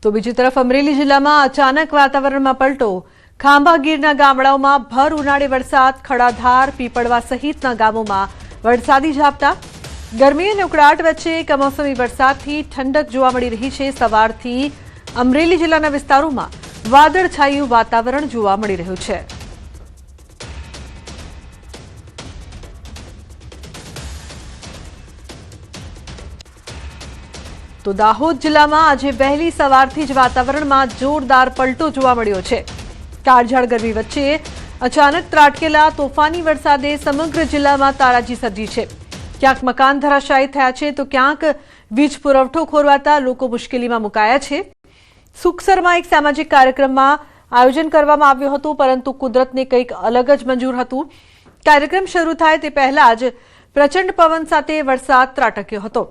તો બીજી તરફ અમરેલી જિલ્લામાં અચાનક વાતાવરણમાં પલટો। ખાંભા ગીરના ગામડાઓમાં ભર ઉનાળે વરસાદ, ખડાધાર, પીપળવા સહિતના ગામોમાં વરસાદી ઝાપટા। ગરમી અને ઉકળાટ વચ્ચે કમોસમી વરસાદથી ઠંડક જોવા મળી રહી છે। સવારથી અમરેલી જિલ્લાના વિસ્તારોમાં વાદળછાયું વાતાવરણ જોવા મળી રહ્યું છે। તો દાહોદ જિલ્લામાં આજે વહેલી સવારથી જ વાતાવરણમાં જોરદાર પલટો જોવા મળ્યો છે। કાળઝાળ ગરમી વચ્ચે અચાનક ત્રાટકેલા તોફાની વરસાદે સમગ્ર જિલ્લામાં તારાજી સર્જી છે। ક્યાંક મકાન ધરાશાયી થયા છે તો ક્યાંક વીજ પુરવઠો ખોરવાતા લોકો મુશ્કેલીમાં મુકાયા છે। સુખસરમાં એક સામાજિક કાર્યક્રમમાં આયોજન કરવામાં આવ્યું હતું, પરંતુ કુદરતને કંઈક અલગ જ મંજૂર હતું। કાર્યક્રમ શરૂ થાય તે પહેલા જ પ્રચંડ પવન સાથે વરસાદ ત્રાટક્યો હતો।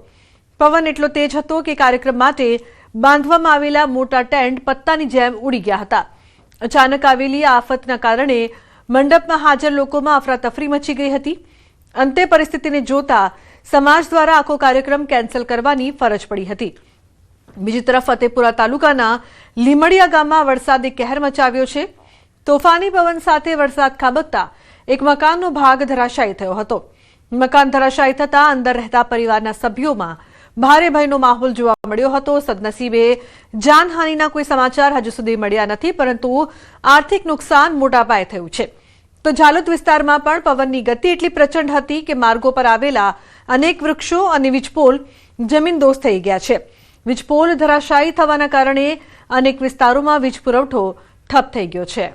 પવન એટલો તેજ હતો કે કાર્યક્રમ માટે બાંધવામાં આવેલા મોટા ટેન્ટ પત્તાની જેમ ઉડી ગયા હતા। અચાનક આવેલી આફતના કારણે મંડપમાં હાજર લોકોમાં અફરાતફરી મચી ગઈ હતી। અંતે પરિસ્થિતિને જોતા સમાજ દ્વારા આખો કાર્યક્રમ કેન્સલ કરવાની ફરજ પડી હતી। બીજી તરફ ફતેપુરા તાલુકાના લીમડિયા ગામમાં વરસાદે કહેર મચાવ્યો છે। તોફાની પવન સાથે વરસાદ ખાબકતા એક મકાનનો ભાગ ધરાશાયી થયો હતો। મકાન ધરાશાયી થતા અંદર રહેતા પરિવારના સભ્યોમાં ભારે ભયનો માહોલ જોવા મળ્યો હતો। સદનસીબે જાનહાનિના કોઈ સમાચાર હજુ સુધી મળ્યા નથી, પરંતુ આર્થિક નુકસાન મોટા પાયે થયું છે। તો ઝાલોદ વિસ્તારમાં પણ પવનની ગતિ એટલી પ્રચંડ હતી કે માર્ગો પર આવેલા અનેક વૃક્ષો અને વીજપોલ જમીનદોસ્ત થઈ ગયા છે। વીજપોલ ધરાશાયી થવાના કારણે અનેક વિસ્તારોમાં વીજ પુરવઠો ઠપ થઈ ગયો છે।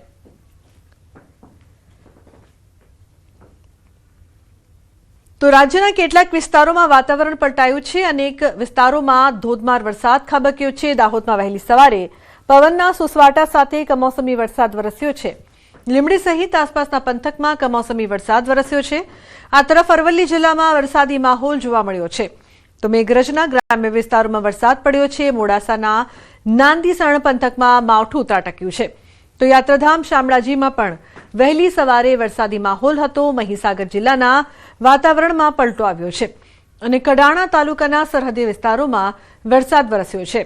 તો રાજ્યના કેટલાક વિસ્તારોમાં વાતાવરણ પલટાયું છે। અનેક વિસ્તારોમાં ધોધમાર વરસાદ ખાબક્યો છે। દાહોદમાં વહેલી સવારે પવનના સુસવાટા સાથે કમોસમી વરસાદ વરસ્યો છે। લીમડી સહિત આસપાસના પંથકમાં કમોસમી વરસાદ વરસ્યો છે। આ તરફ અરવલ્લી જિલ્લામાં વરસાદી માહોલ જોવા મળ્યો છે। તો મેઘરજના ગ્રામ્ય વિસ્તારોમાં વરસાદ પડ્યો છે। મોડાસાના નાંદીસણ પંથકમાં માવઠું ત્રાટક્યું છે। તો યાત્રાધામ શામળાજીમાં પણ વહેલી સવારે વરસાદી માહોલ હતો। મહીસાગર જિલ્લાના વાતાવરણમાં પલટો આવ્યો છે અને કડાણા તાલુકાના સરહદી વિસ્તારોમાં વરસાદ વરસ્યો છે।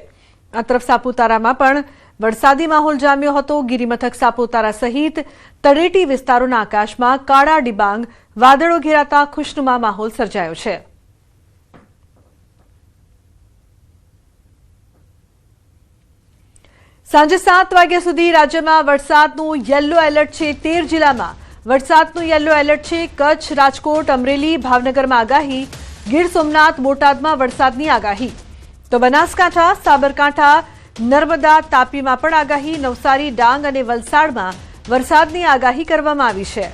આ તરફ સાપુતારામાં પણ વરસાદી માહોલ જામ્યો હતો। ગિરિમથક સાપુતારા સહિત તળેટી વિસ્તારોના આકાશમાં કાળા ડિબાંગ વાદળો ઘેરાતા ખુશનુમા માહોલ સર્જાયો છે। સાંજે 7 વાગ્યા સુધી રાજ્યમાં વરસાદનું યલો એલર્ટ છે। 13 જિલ્લામાં વરસાદનું યલો એલર્ટ છે। કચ્છ, રાજકોટ, અમરેલી, ભાવનગરમાં આગાહી, ગીર સોમનાથ, બોટાદમાં વરસાદની આગાહી। તો બનાસકાંઠા, સાબરકાંઠા, નર્મદા, તાપીમાં પણ આગાહી। નવસારી, ડાંગ અને વલસાડમાં વરસાદની આગાહી કરવામાં આવી છે।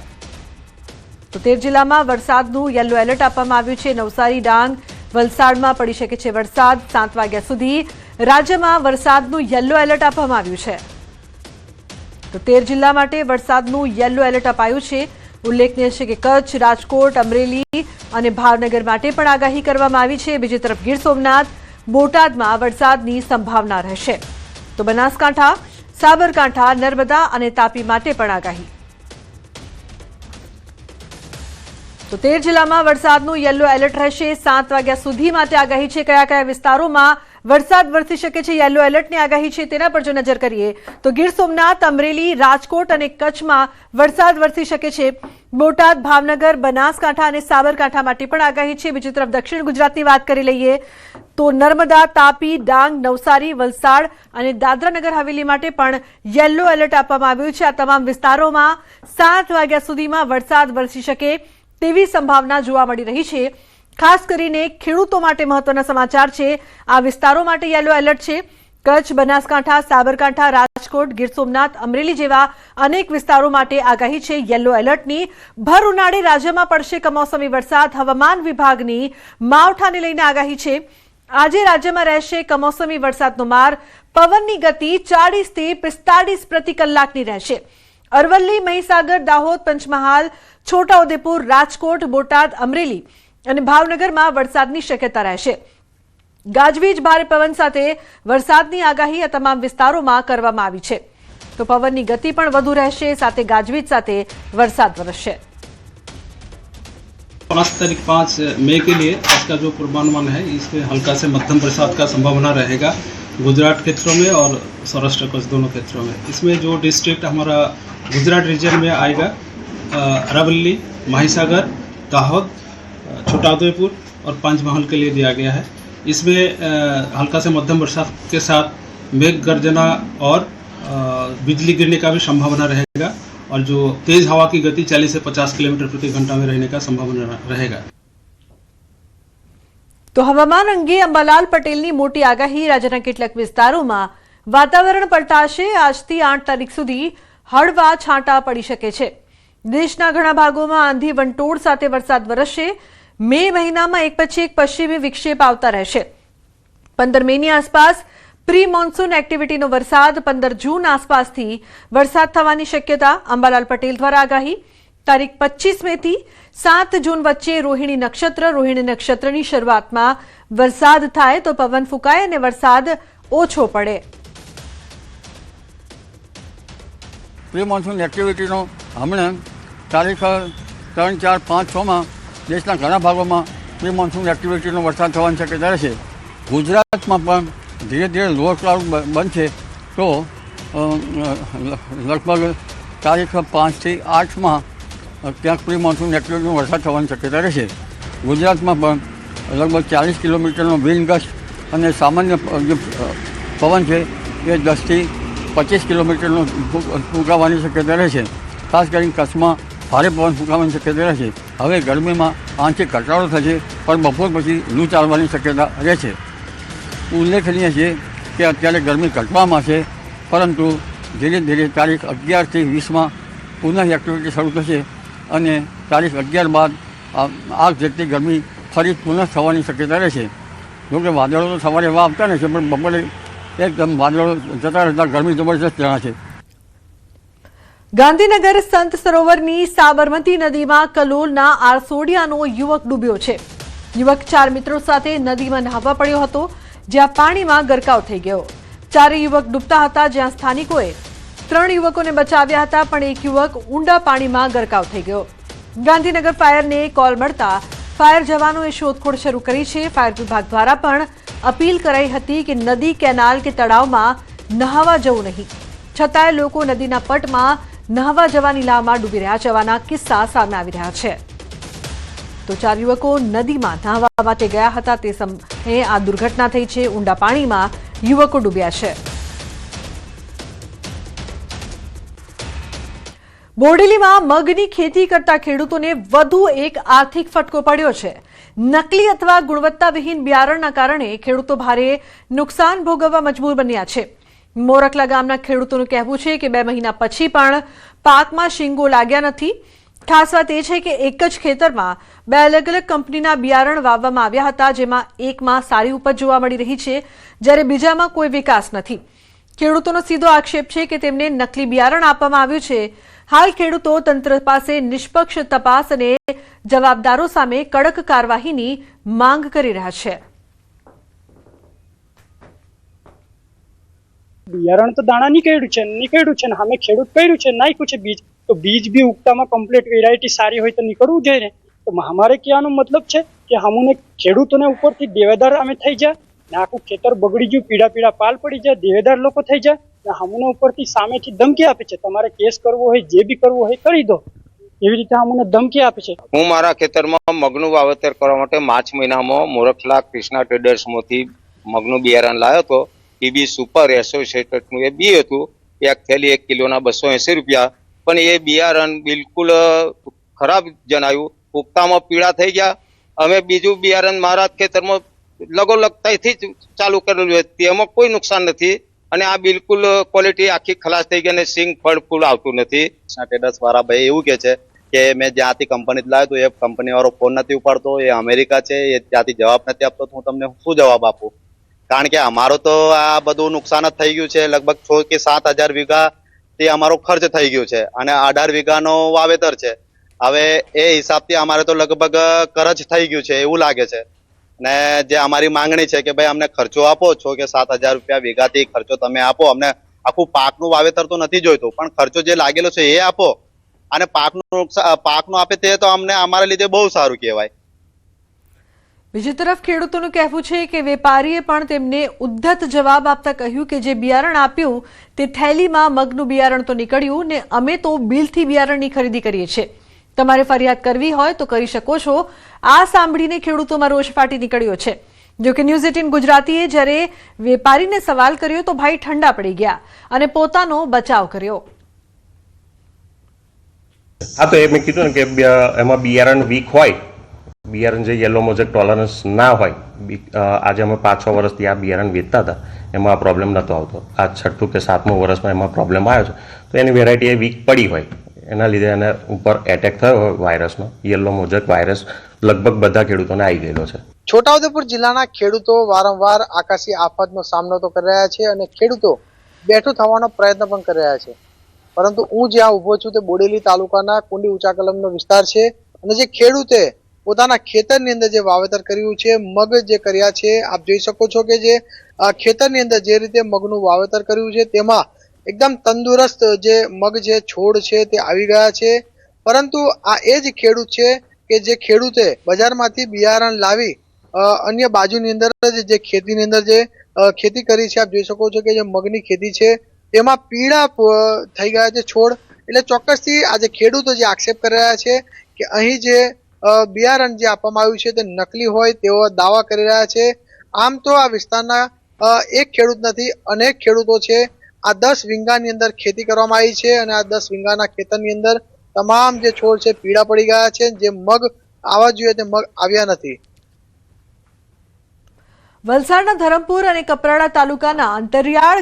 તો 13 જિલ્લામાં વરસાદનું યલો એલર્ટ આપવામાં આવ્યું છે। નવસારી, ડાંગ, વલસાડમાં પડી શકે છે વરસાદ। 7 વાગ્યા સુધી રાજ્યમાં વરસાદનું યલો એલર્ટ આપવામાં આવ્યું છે। તો 13 જિલ્લા માટે વરસાદનું યલો એલર્ટ અપાયું છે। ઉલ્લેખનીય છે કે કચ્છ, રાજકોટ, અમરેલી અને ભાવનગર માટે પણ આગાહી કરવામાં આવી છે। બીજી તરફ ગીર સોમનાથ, બોટાદમાં વરસાદની સંભાવના રહેશે। તો બનાસકાંઠા, સાબરકાંઠા, નર્મદા અને તાપી માટે પણ આગાહી। તો 13 જિલ્લામાં વરસાદનું યલો એલર્ટ રહેશે। 7 વાગ્યા સુધી માટે આગાહી છે। કયા કયા વિસ્તારોમાં વરસાદ વરસી શકે છે, યલો એલર્ટની આગાહી છે, તેના પર જો નજર કરીએ તો ગીર સોમનાથ, અમરેલી, રાજકોટ અને કચ્છમાં વરસાદ વરસી શકે છે। બોટાદ, ભાવનગર, બનાસકાંઠા અને સાબરકાંઠા માટે પણ આગાહી છે। બીજી તરફ દક્ષિણ ગુજરાતની વાત કરી લઈએ તો નર્મદા, તાપી, ડાંગ, નવસારી, વલસાડ અને દાદરાનગર હવેલી માટે પણ યલો એલર્ટ આપવામાં આવ્યું છે। આ તમામ વિસ્તારોમાં 7 વાગ્યા સુધીમાં વરસાદ વરસી શકે તેવી સંભાવના જોવા મળી રહી છે। ખાસ કરીને ખેડૂતો માટે મહત્વના સમાચાર છે। આ વિસ્તારો માટે યલો એલર્ટ છે। કચ્છ, બનાસકાંઠા, સાબરકાંઠા, રાજકોટ, ગીર સોમનાથ, અમરેલી જેવા અનેક વિસ્તારો માટે આગાહી છે યલો એલર્ટની। ભર ઉનાળે રાજ્યમાં પડશે કમોસમી વરસાદ। હવામાન વિભાગની માવઠાને લઈને આગાહી છે। આજે રાજ્યમાં રહેશે કમોસમી વરસાદનો માર। પવનની ગતિ 40 થી 45 પ્રતિ કલાકની રહેશે। અરવલ્લી, મહીસાગર, દાહોદ, પંચમહાલ, છોટાઉદેપુર, રાજકોટ, બોટાદ, અમરેલી અને ભાવનગરમાં વરસાદની શક્યતા રહેશે। ગાજવીજ, ભારે પવન સાથે વરસાદની આગાહી આ તમામ વિસ્તારોમાં કરવામાં આવી છે। તો પવનની ગતિ પણ વધુ રહેશે, સાથે ગાજવીજ સાથે વરસાદ વરસશે। 5 मई के लिए आज का जो पूर्वानुमान है, इसमें हल्का से मध्यम बरसात का संभावना रहेगा। गुजरात क्षेत्रों में और सौराष्ट्र कच्छ दोनों क्षेत्रों में। इसमें जो डिस्ट्रिक्ट हमारा गुजरात रीजन में आएगा अरावली, महिसागर, दाहोद, छोटाउदेपुर और पंचमहल के लिए दिया गया है। इसमें हल्का से मध्यम बरसात के साथ मेघ गर्जना और बिजली गिरने का भी संभावना रहेगा और जो तेज हवा की गति 40 से 50 किलोमीटर प्रति घंटा में रहने का संभावना रहेगा। તો હવામાન અંગે અંબાલાલ પટેલની મોટી આગાહી। રાજ્યના કેટલાક વિસ્તારોમાં વાતાવરણ પલટાશે। આજથી 8 તારીખ સુધી હળવા છાંટા પડી શકે છે। દેશના ઘણા ભાગોમાં આંધી વંટોળ સાથે વરસાદ વરસશે। મે મહિનામાં એક પછી એક પશ્ચિમી વિક્ષેપ આવતા રહેશે। 15 મેની આસપાસ પ્રી મોન્સૂન એક્ટિવિટીનો વરસાદ, 15 જૂન આસપાસથી વરસાદ થવાની શક્યતા। અંબાલાલ પટેલ દ્વારા આગાહી। તારીખ 25 મેથી 7 જૂન વચ્ચે રોહિણી નક્ષત્રની શરૂઆતમાં વરસાદ થાય તો પવન ફૂંકાય અને વરસાદ ઓછો પડે। પ્રી મોન્સૂન એક્ટિવિટીનો હમણાં તારીખ 3, 4, 5, 6 માં દેશના ઘણા ભાગોમાં પ્રી મોન્સૂન એક્ટિવિટીનો વરસાદ થવાની શક્યતા રહેશે। ગુજરાતમાં પણ ધીરે ધીરે લોઅર ક્લાઉડ બનશે તો લગભગ તારીખ 5 થી 8 માં ક્યાંક પ્રી મોન્સૂન એક્ટિવિટીનો વરસાદ થવાની શક્યતા રહેશે। ગુજરાતમાં પણ લગભગ 40 કિલોમીટરનો વિન્ડ ગસ્ટ અને સામાન્ય જે પવન છે એ 10 થી 25 કિલોમીટરનો ફૂંકાવાની શક્યતા રહેશે। ખાસ કરીને કચ્છમાં ભારે પવન ફૂંકાવાની શક્યતા રહેશે। હવે ગરમીમાં આંશિક ઘટાડો થશે પણ બપોર પછી લૂ ચાલવાની શક્યતા રહેશે। ઉલ્લેખનીય છે કે અત્યારે ગરમી ઘટવામાં છે પરંતુ ધીરે ધીરે તારીખ 11 થી 20 માં પુનઃ એક્ટિવિટી શરૂ થશે અને તારીખ 11 બાદ આગ જેટલી ગરમી ફરી પુનઃ થવાની શક્યતા રહેશે। જોકે વાદળો તો સવારે એવા આવતા નથી પણ બપોરે એકદમ વાદળો જતા રહેતા ગરમી જબરજસ્ત જણાશે। ગાંધીનગર સંત સરોવરની સાબરમતી નદીમાં કલોલના આરસોડિયાનો યુવક ડૂબ્યો છે। યુવક 4 મિત્રો સાથે નદીમાં નહાવા પડ્યો હતો જ્યાં પાણીમાં ગરકાવ થઈ ગયો। 4 યુવક ડૂબતા હતા જ્યાં સ્થાનિકોએ 3 યુવકોને બચાવ્યા હતા પણ એક યુવક ઊંડા પાણીમાં ગરકાવ થઈ ગયો। ગાંધીનગર ફાયરને કોલ મળતા ફાયર જવાનોએ શોધખોળ શરૂ કરી છે। ફાયર વિભાગ દ્વારા પણ અપીલ કરાઈ હતી કે નદી, કેનાલ કે તળાવમાં નહાવા જવું નહીં, છતાંય લોકો નદીના પટમાં નહાવા જવાની લામાં ડૂબી રહ્યા હોવાના કિસ્સા સામે આવી રહ્યા છે। તો 4 યુવકો નદીમાં નહાવા માટે ગયા હતા તે સમયે આ દુર્ઘટના થઈ છે। ઊંડા પાણીમાં યુવકો ડૂબ્યા છે। બોરડેલીમાં મગની ખેતી કરતા ખેડૂતોને વધુ એક આર્થિક ફટકો પડ્યો છે। નકલી અથવા ગુણવત્તાવિહીન બિયારણના કારણે ખેડૂતો ભારે નુકસાન ભોગવવા મજબૂર બન્યા છે। મોરકલા ગામના ખેડૂતોનું કહેવું છે કે 2 મહિના પછી પણ પાકમાં શીંગો लाग्યા નથી। ખાસ વાત એ છે કે એક જ ખેતરમાં 2 અલગ અલગ કંપનીના બિયારણ વાવવામાં આવ્યા હતા જેમાં એકમાં સારી ઉપજ જોવા મળી રહી છે જ્યારે બીજામાં કોઈ વિકાસ નથી। ખેડૂતોનો સીધો આક્ષેપ છે કે તેમને નકલી બિયારણ આપવામાં આવ્યું છે। હાલ ખેડૂતો તંત્ર પાસે નિષ્પક્ષ તપાસ અને જવાબદારો સામે કડક કાર્યવાહીની માંગ કરી રહ્યા છે। બિયારણ તો દાણા નીકળ્યું છે ને અમે ખેડૂત કર્યું છે, નાખ્યું છે બીજ, તો બીજ બી ઉગતામાં કમ્પ્લીટ વેરાયટી સારી હોય તો નીકળવું જોઈએ ને। તો અમારે કહેવાનો મતલબ છે કે અમને ખેડૂતોને ઉપરથી દેવેદાર અમે થઈ જાય ને આખું ખેતર બગડી ગયું, પીડા પીડા પાલ પડી જાય, દેવેદાર લોકો થઈ જાય ને અમને ઉપરથી સામેથી ધમકી આપે છે તમારે કેસ કરવો હોય, જે બી કરવું હોય કરી દો, એવી રીતે અમને ધમકી આપે છે। હું મારા ખેતરમાં મગનું વાવેતર કરવા માટે માર્ચ મહિનામાં મોરખલા કૃષ્ણા ટ્રેડર્સમાંથી મગનું બિયારણ લાવ્યો હતો। ટીબી સુપર એસોસિએટેડનું એ બી હતું, એક થેલી 1 કિલોના 280 રૂપિયા, પણ એ બિયારણ બિલકુલ ખરાબ જણાયું, પુખ્તામાં પીળા થઈ ગયા। અમે બીજું બિયારણ મારા ખેતરમાં લગોલગતાથી જ ચાલુ કરેલું છે, તેમાં કોઈ નુકસાન નથી અને આ બિલકુલ ક્વોલિટી આખી ખલાસ થઈ ગઈ અને સિંગ ફળ ફૂલ આવતું નથી। ટ્રેડર્સ વાળા ભાઈ એવું કે છે કે મેં જ્યાંથી કંપની લાવ્યો તો એ કંપની વાળો ફોન નથી ઉપાડતો, એ અમેરિકા છે, એ ત્યાંથી જવાબ નથી આપતો, તો હું તમને શું જવાબ આપું? કારણ કે અમારો તો આ બધું નુકસાન જ થઈ ગયું છે। લગભગ 6 કે 7 હજાર વીઘા તે અમારો ખર્ચ થઈ ગયો છે અને 18 વીઘાનો વાવેતર છે। હવે એ હિસાબથી અમારે તો લગભગ કરજ થઈ ગયું છે એવું લાગે છે ને જે અમારી માંગણી છે કે ભાઈ અમને ખર્ચો આપો, 6 કે 7 હજાર રૂપિયા વીઘાથી ખર્ચો તમે આપો, અમને આખું પાકનું વાવેતર તો નથી જોઈતું પણ ખર્ચો જે લાગેલો છે એ આપો અને પાકનું આપે તે તો અમને અમારા લીધે બહુ સારું કહેવાય। બીજી તરફ ખેડૂતોનું કહેવું છે કે વેપારીએ પણ તેમને ઉદ્ધત જવાબ આપતા કહ્યું કે જે બિયારણ આપ્યું તે થેલીમાં મગનું બિયારણ તો નીકળ્યું ને અમે તો બિલથી બિયારણની ખરીદી કરીએ છીએ. તમારે ફરિયાદ કરવી હોય તો કરી શકો છો. આ સાંભળીને ખેડૂતોમાં રોષ ફાટી નીકળ્યો છે. જોકે ન્યૂઝ 18 ગુજરાતીએ જ્યારે વેપારીને સવાલ કર્યો તો ભાઈ ઠંડા પડી ગયા અને પોતાનો બચાવ કર્યો. હા, તો મેં કીધું ને કે એમાં બિયારણ વીક હોય, બિયારણ જે યલો મોઝેક ટોલરન્સ ના હોય. આજે અમે 5-6 વર્ષથી આ બિયારણ વેચતા હતા, એમાં આ પ્રોબ્લેમ નહોતો આવતો. આ 6થું કે 7મું વર્ષમાં એમાં પ્રોબ્લેમ આવ્યો છે. તો એની વેરાયટી એ વીક પડી હોય, એના લીધે એને ઉપર એટેક થયો હોય વાયરસનો. યલો મોઝેક વાયરસ લગભગ બધા ખેડૂતોને આવી ગયેલો છે. છોટાઉદેપુર જિલ્લાના ખેડૂતો વારંવાર આકાશી આફતનો સામનો તો કરી રહ્યા છે અને ખેડૂતો બેઠું થવાનો પ્રયત્ન પણ કરી રહ્યા છે. પરંતુ હું જ્યાં ઊભો છું તે બોડેલી તાલુકાના કુંડી ઊંચા કલમનો વિસ્તાર છે અને જે ખેડૂતે પોતાના ખેતરની અંદર જે વાવેતર કર્યું છે, મગ જે કર્યા છે, આપ જોઈ શકો છો કે જે ખેતરની અંદર જે રીતે મગનું વાવેતર કર્યું છે તેમાં એકદમ તંદુરસ્ત જે મગ છે, છોડ છે તે આવી ગયા છે. પરંતુ આ એ જ ખેડૂત છે કે જે ખેડૂતે બજારમાંથી બિયારણ લાવી અન્ય બાજુની અંદર જે ખેતીની અંદર જે ખેતી કરી છે, આપ જોઈ શકો છો કે જે મગની ખેતી છે તેમાં પીળા થઈ ગયા છે છોડ. એટલે ચોક્કસથી આજે ખેડૂતો જે આક્ષેપ કરી રહ્યા છે કે અહીં જે બિયારણ જે આપવામાં આવ્યું છે તે નકલી હોય તેવો દાવા કરી રહ્યા છે. આમ તો આ વિસ્તારના એક ખેડૂત નથી, અનેક ખેડૂતો છે. આ 10 વીંગાની અંદર ખેતી કરવામાં આવી છે અને આ 10 વીંગાના ખેતરની અંદર તમામ જે છોડ છે પીળા પડી ગયા છે. જે મગ આવવા જોઈએ તે મગ આવ્યા નથી. વલસાડના ધરમપુર અને કપરાડા તાલુકાના અંતરિયાળ